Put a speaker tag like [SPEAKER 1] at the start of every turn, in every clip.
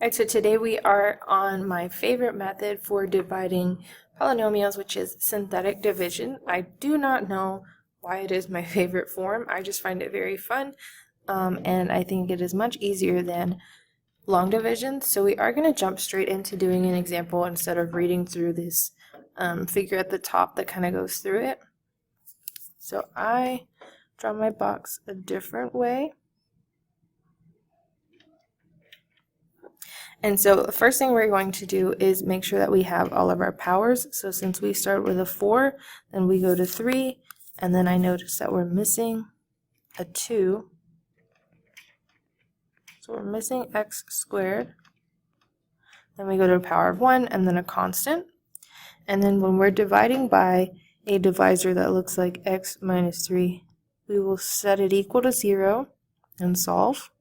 [SPEAKER 1] Alright, so today we are on my favorite method for dividing polynomials, which is synthetic division. I do not know why it is my favorite form. I just find it very fun, and I think it is much easier than long division. So we are going to jump straight into doing an example instead of reading through this figure at the top that kind of goes through it. So I draw my box a different way. And so the first thing we're going to do is make sure that we have all of our powers. So since we start with a 4, then we go to 3, and then I notice that we're missing a 2. So we're missing x squared. Then we go to a power of 1, and then a constant. And then when we're dividing by a divisor that looks like x minus 3, we will set it equal to 0 and solve.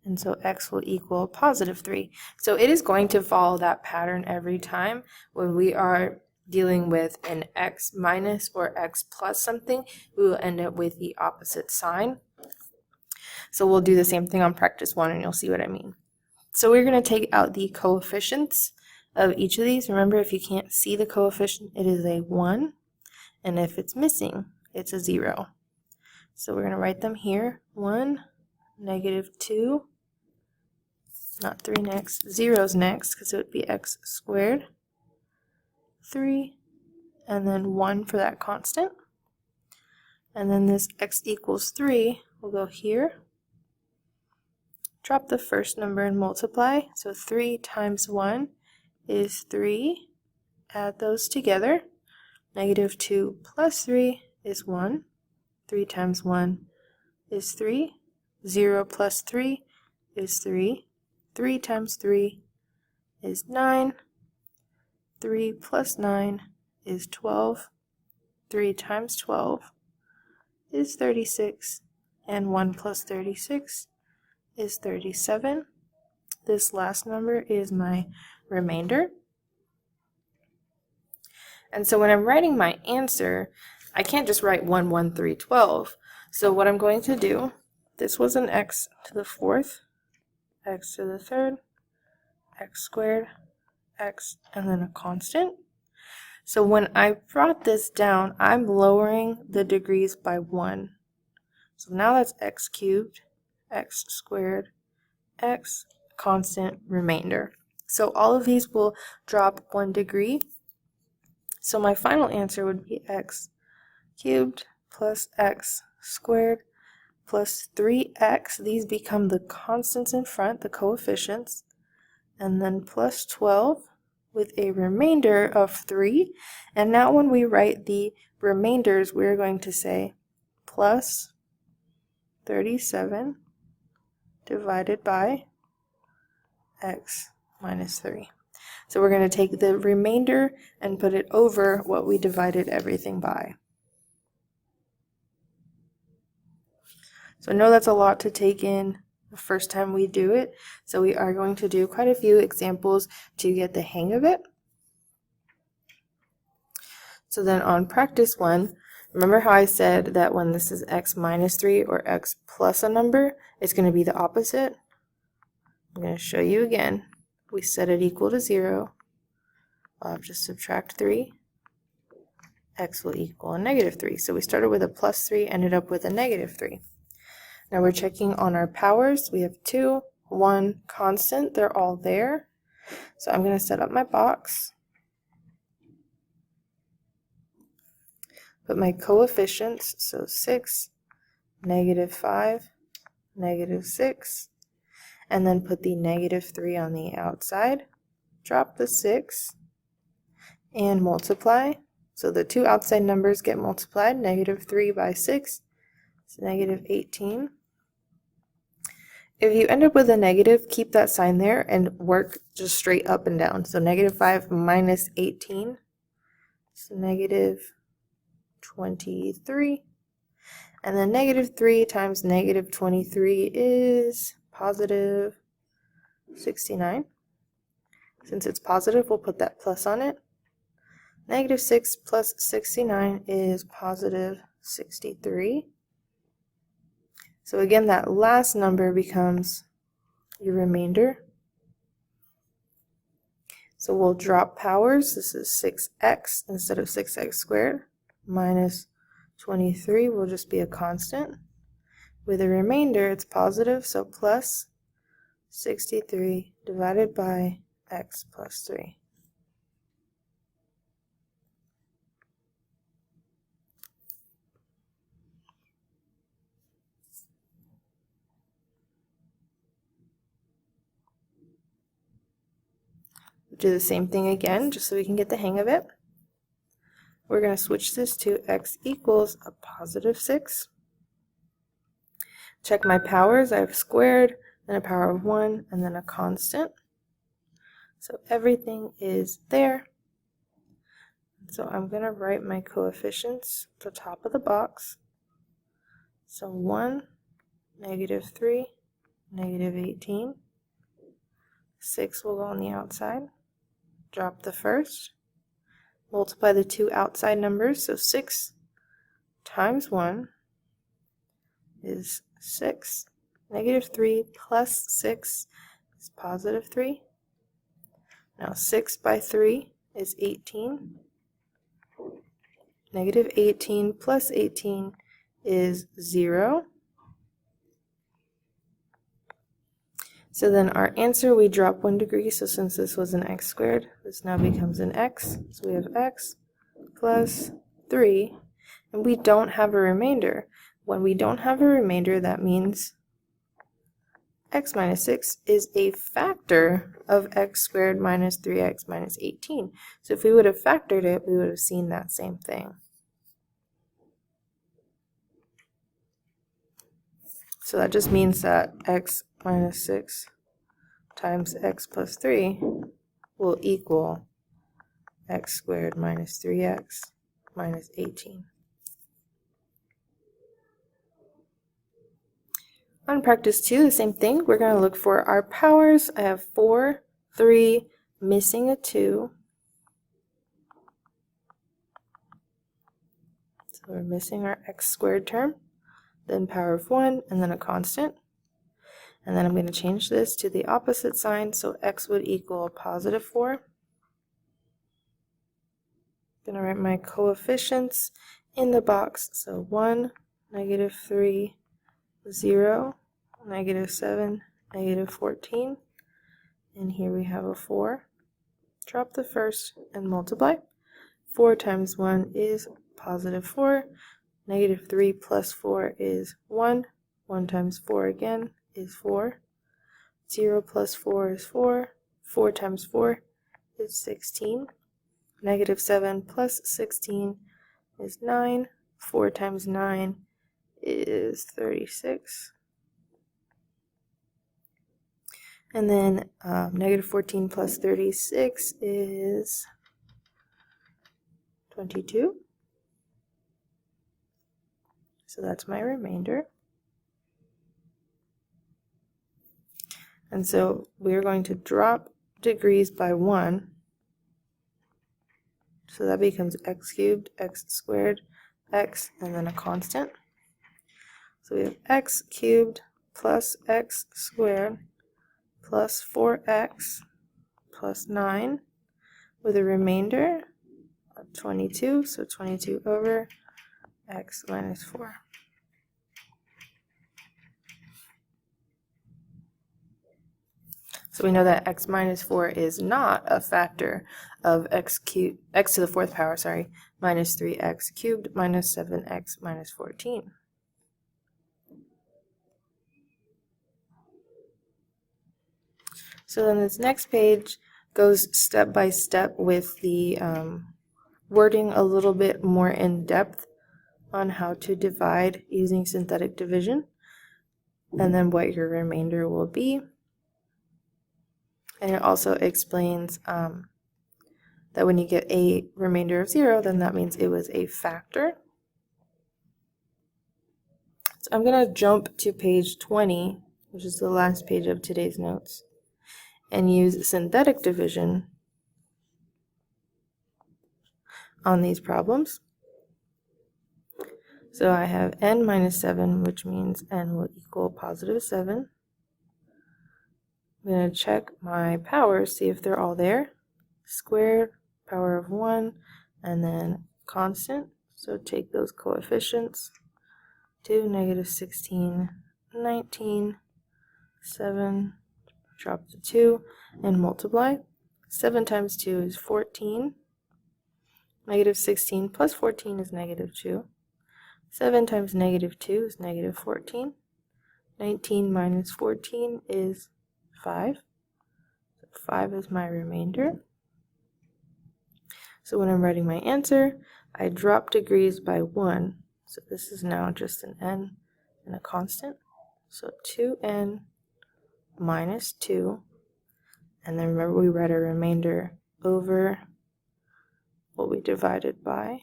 [SPEAKER 1] And so x will equal positive 3. So it is going to follow that pattern every time. When we are dealing with an x minus or x plus something, we will end up with the opposite sign. So we'll do the same thing on practice 1 and you'll see what I mean. So we're going to take out the coefficients of each of these. Remember, if you can't see the coefficient, it is a 1. And if it's missing, it's a 0. So we're going to write them here. 1, negative 2. Not 3 next, 0's next, because it would be x squared, 3, and then 1 for that constant. And then this x equals 3 will go here. Drop the first number and multiply. So 3 times 1 is 3. Add those together. Negative 2 plus 3 is 1. 3 times 1 is 3. 0 plus 3 is 3. 3 times 3 is 9. 3 plus 9 is 12. 3 times 12 is 36. And 1 plus 36 is 37. This last number is my remainder. And so when I'm writing my answer, I can't just write 1, 1, 3, 12. So what I'm going to do, this was an x to the 4th. X to the 3rd, x squared, x, and then a constant. So when I brought this down, I'm lowering the degrees by 1. So now that's x cubed, x squared, x, constant, remainder. So all of these will drop 1 degree. So my final answer would be x cubed plus x squared plus 3x, these become the constants in front, the coefficients, and then plus 12 with a remainder of 3. And now when we write the remainders, we're going to say plus 37 divided by x minus 3. So we're going to take the remainder and put it over what we divided everything by. So I know that's a lot to take in the first time we do it, so we are going to do quite a few examples to get the hang of it. So then on practice 1, remember how I said that when this is x minus 3 or x plus a number, it's going to be the opposite? I'm going to show you again. We set it equal to 0. I'll have to subtract 3. X will equal a negative 3. So we started with a plus 3, ended up with a negative 3. Now we're checking on our powers. We have 2, 1, constant. They're all there. So I'm going to set up my box. Put my coefficients, so 6, negative 5, negative 6, and then put the negative 3 on the outside. Drop the 6 and multiply. So the two outside numbers get multiplied. Negative 3 by 6 is negative 18. If you end up with a negative, keep that sign there and work just straight up and down. So negative 5 minus 18 is negative 23. And then negative 3 times negative 23 is positive 69. Since it's positive, we'll put that plus on it. Negative 6 plus 69 is positive 63. So again, that last number becomes your remainder. So we'll drop powers. This is 6x instead of 6x squared. Minus 23 will just be a constant. With a remainder, it's positive, so plus 63 divided by x plus 3. Do the same thing again, just so we can get the hang of it. We're going to switch this to x equals a positive 6. Check my powers. I have squared, then a power of 1, and then a constant. So everything is there. So I'm going to write my coefficients at the top of the box. So 1, negative 3, negative 18. 6 will go on the outside. Drop the first. Multiply the two outside numbers. So 6 times 1 is 6. Negative 3 plus 6 is positive 3. Now 6 by 3 is 18. Negative 18 plus 18 is 0. So then our answer, we drop 1 degree, so since this was an x squared, this now becomes an x. So we have x plus 3, and we don't have a remainder. When we don't have a remainder, that means x minus 6 is a factor of x squared minus 3x minus 18. So if we would have factored it, we would have seen that same thing. So that just means that x minus 6 times x plus 3 will equal x squared minus 3x minus 18. On practice 2, the same thing. We're going to look for our powers. I have 4, 3, missing a 2. So we're missing our x squared term, then power of 1, and then a constant. And then I'm going to change this to the opposite sign, so x would equal a positive 4. I'm going to write my coefficients in the box. So 1, negative 3, 0, negative 7, negative 14, and here we have a 4. Drop the first and multiply. 4 times 1 is positive 4. Negative 3 plus 4 is 1. 1 times 4 again is 4. 0 plus 4 is 4. 4 times 4 is 16. Negative 7 plus 16 is 9. 4 times 9 is 36. And then negative 14 plus 36 is 22. So that's my remainder. And so we're going to drop degrees by 1. So that becomes x cubed, x squared, x, and then a constant. So we have x cubed plus x squared plus 4x plus 9 with a remainder of 22. So 22 over x minus 4. So we know that x minus 4 is not a factor of x to the 4th power, minus 3x cubed minus 7x minus 14. So then this next page goes step by step with the wording a little bit more in depth on how to divide using synthetic division, and then what your remainder will be. And it also explains that when you get a remainder of 0, then that means it was a factor. So I'm going to jump to page 20, which is the last page of today's notes, and use synthetic division on these problems. So I have n minus 7, which means n will equal positive 7. I'm going to check my powers, see if they're all there. Squared, power of 1, and then constant. So take those coefficients. 2, negative 16, 19, 7, drop the 2, and multiply. 7 times 2 is 14. Negative 16 plus 14 is negative 2. 7 times negative 2 is negative 14. 19 minus 14 is 5. So 5 is my remainder. So when I'm writing my answer, I drop degrees by 1. So this is now just an n and a constant. So 2n minus 2. And then remember we write our remainder over what we divided by.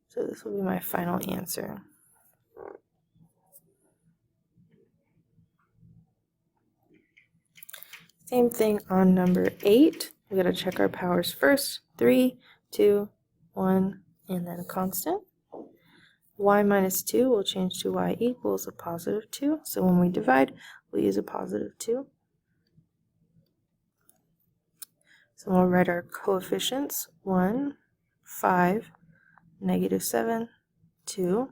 [SPEAKER 1] So this will be my final answer. Same thing on number 8. We got to check our powers first. 3, 2, 1, and then a constant. Y minus 2 will change to y equals a positive 2. So when we divide, we'll use a positive 2. So we'll write our coefficients. 1, 5, negative 7, 2.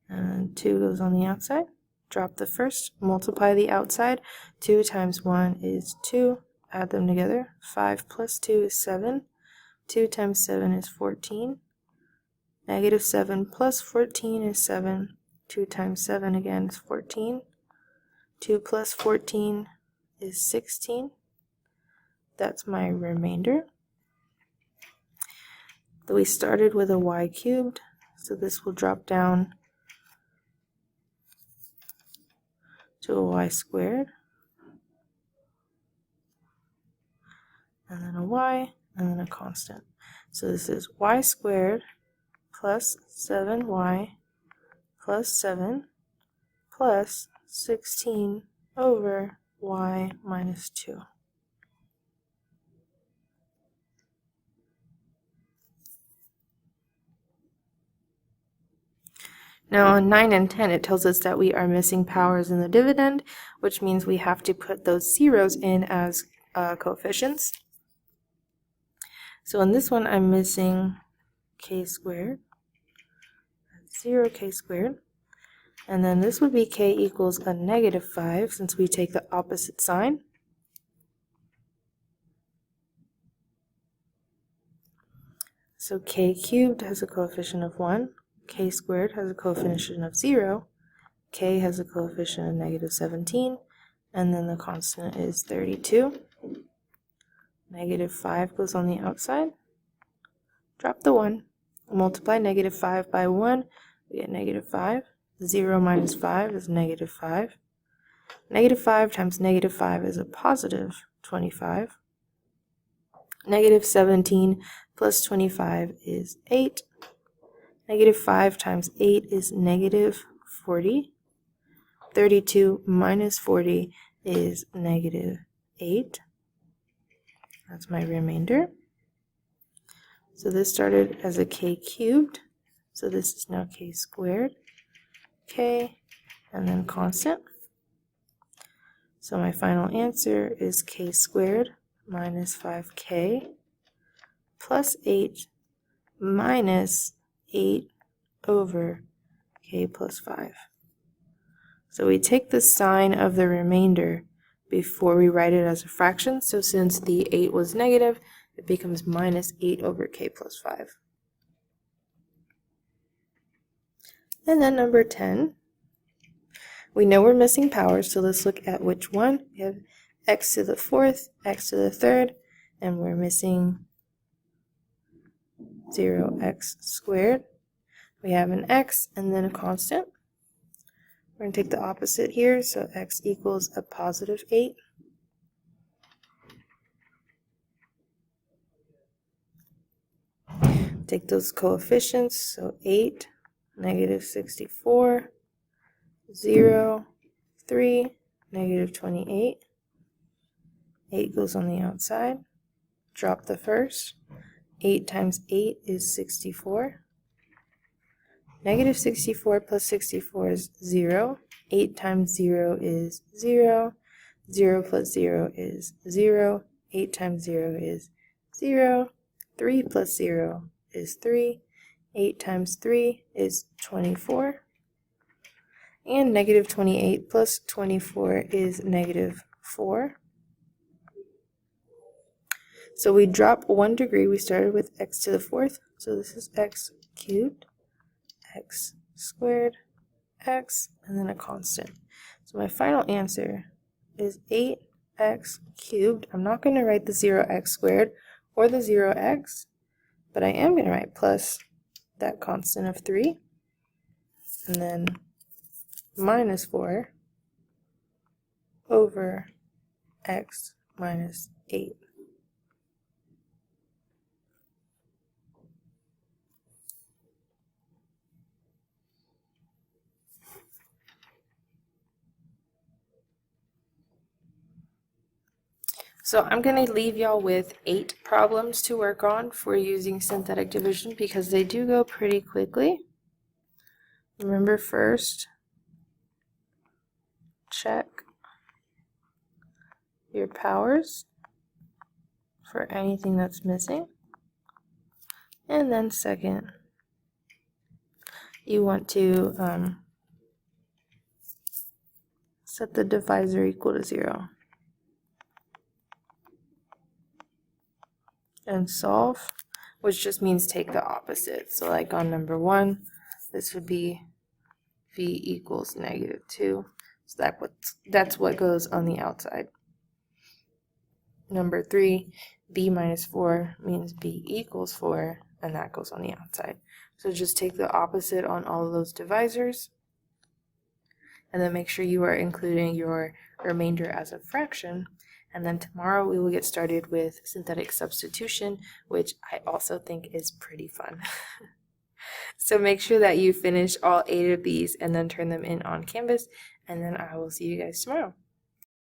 [SPEAKER 1] And 2 goes on the outside. Drop the first, multiply the outside. 2 times 1 is 2. Add them together. 5 plus 2 is 7. 2 times 7 is 14. Negative 7 plus 14 is 7. 2 times 7 again is 14. 2 plus 14 is 16. That's my remainder. We started with a y cubed, so this will drop down to a y squared, and then a y, and then a constant. So this is y squared plus 7y plus 7 plus 16 over y minus 2. Now on 9 and 10 it tells us that we are missing powers in the dividend, which means we have to put those zeros in as coefficients. So in this one I'm missing k squared, 0k squared, and then this would be k equals a negative 5 since we take the opposite sign. So k cubed has a coefficient of 1. K squared has a coefficient of 0, k has a coefficient of negative 17, and then the constant is 32. Negative 5 goes on the outside. Drop the 1. Multiply negative 5 by 1, we get negative 5. 0 minus 5 is negative 5. Negative 5 times negative 5 is a positive 25. Negative 17 plus 25 is 8. Negative 5 times 8 is negative 40. 32 minus 40 is negative 8. That's my remainder. So this started as a k cubed. So this is now k squared. K, and then constant. So my final answer is k squared minus 5k plus 8 minus 8 over k plus 5. So we take the sign of the remainder before we write it as a fraction. So since the 8 was negative, it becomes minus 8 over k plus 5. And then number 10. We know we're missing powers, so let's look at which one. We have x to the 4th, x to the 3rd, and we're missing 0x squared. We have an x and then a constant. We're going to take the opposite here, so x equals a positive 8. Take those coefficients, so 8, negative 64, 0, 3, negative 28. 8 goes on the outside. Drop the first. 8 times 8 is 64. Negative 64 plus 64 is 0. 8 times 0 is 0. 0 plus 0 is 0. 8 times 0 is 0. 3 plus 0 is 3. 8 times 3 is 24. And negative 28 plus 24 is negative 4. So we drop 1 degree. We started with x to the 4th. So this is x cubed, x squared, x, and then a constant. So my final answer is 8x cubed. I'm not going to write the 0x squared or the 0x, but I am going to write plus that constant of 3, and then minus 4 over x minus 8. So I'm going to leave y'all with 8 problems to work on for using synthetic division because they do go pretty quickly. Remember, first, check your powers for anything that's missing. And then second, you want to set the divisor equal to 0. And solve, which just means take the opposite. So like on number 1, this would be v equals negative 2. So that's what goes on the outside. Number 3, b minus 4 means b equals 4, and that goes on the outside. So just take the opposite on all of those divisors, and then make sure you are including your remainder as a fraction. And then tomorrow we will get started with synthetic substitution, which I also think is pretty fun. So make sure that you finish all 8 of these and then turn them in on Canvas, and then I will see you guys tomorrow.